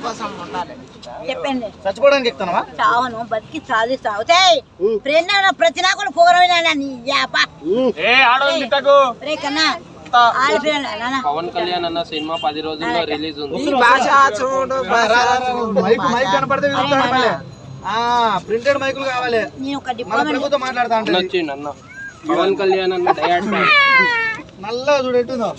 కోసం ఉండాలి. చెప్పండి. చచ్చిపోవడానికి ఎక్కుతావా? చావును బతికి సాధిస్తావు. ఫ్రెండ్ ప్రతి నాకు పోరమైనా నీ కన్నా పవన్ కళ్యాణ్ అన్న సినిమా 10 రోజుల్లో రిలీజ్ ఉంది. ప్రింటెడ్ మైకులు కావాలి. ప్రభుత్వం మాట్లాడతా అంటే అన్న పవన్ కళ్యాణ్ అన్న డయాడ్ నల్లగా చూడెట్టుందో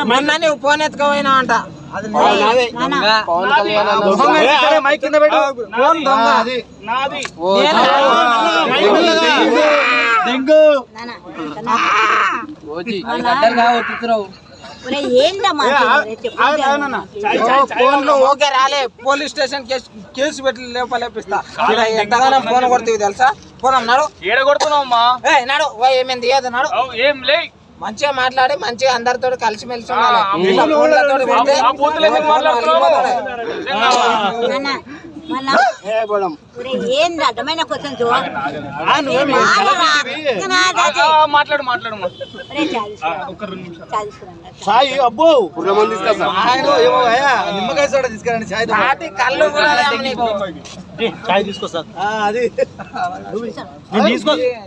మొన్న ఫోన్ ఎత్తుకోపోయినా అంట. మైక్ కింద పెట్టు. ఓకే రాలే పోలీస్ స్టేషన్ కేసు పెట్టి లేపలేపిస్తా. ఎంతగానో ఫోన్ కొడుతుంది తెలుసా? ఫోన్ అన్నాడు నాడు ఏమైంది ఏదన్నాడు. ఏం లే మంచిగా మాట్లాడి మంచిగా అందరితో కలిసిమెలిసి ఉండాలి. ఏంది అడ్డమైన క్వశ్చన్ సాయి అబ్బో నిమ్మకాయ సోడా తీసుకురండి. కళ్ళు చాయ్ తీసుకొస్తా. అది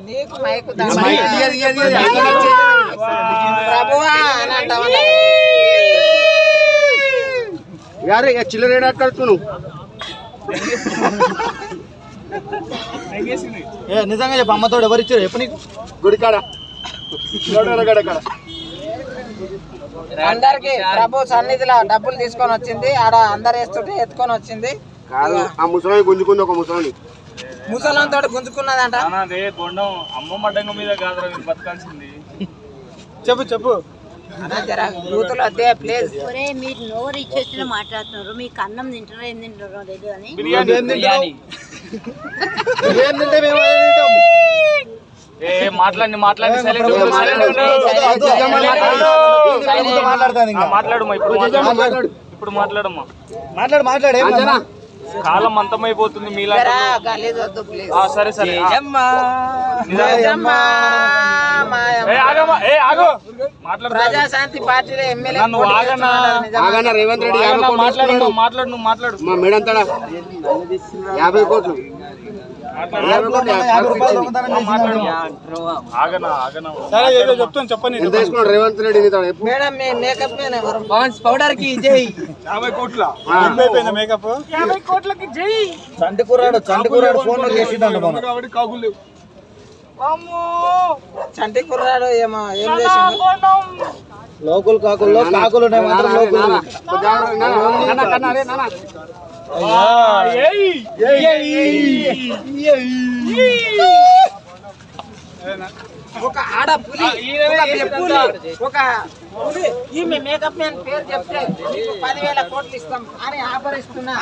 నీకు మైకు ప్రభువా అని అంటావు. యారే చిల్లర కడుతున్నావు. నిజంగా చెప్పు, అమ్మతో ఎవరు ఇచ్చారు? ఎప్పుడు నీకు గుడికాడ అందరికి ప్రభు సన్నిధిలో డబ్బులు తీసుకొని వచ్చింది. ఆడ అందరు వేస్తుంటే ఎత్తుకొని వచ్చింది. ఆ ముసలి గుంజుకుంది. ఒక ముసలంతో గుంజుకున్నదంట. చెప్పు చెప్పు. మీరు నోరు ఇచ్చేసిన మాట్లాడుతున్నారు. మీకు అన్నం తింటారో ఏం తింటారో తెలియదు అని మాట్లాడు మాట్లాడమ్మా. కాలం అంతమైపోతుంది మీలా. సరే సరే ప్రజాశాంతి పార్టీలో ఎమ్మెల్యే రేవంత్ రెడ్డి మాట్లాడు మా మేడం తడా 50 కోట్లు చెప్తాను చెప్పండి. Revanth Reddy madam makeup powder కి జై 50 కోట్ల మేకప్ 50 కోట్లకి జై. చంటికూరాడు ఫోన్ లో చేసిందంట. చంటి కుర్రాడు ఏం చేసిండు? లోకల్ కాకుల్లో కాకులు మాత్రం లోకల్. ఒక ఆడ పులి ఒక పులి ఈమె మేకప్ మ్యాన్ పేరు చెప్తే 10,000 కోట్లు ఇస్తాం అని ఆఫర్ ఇస్తున్నా.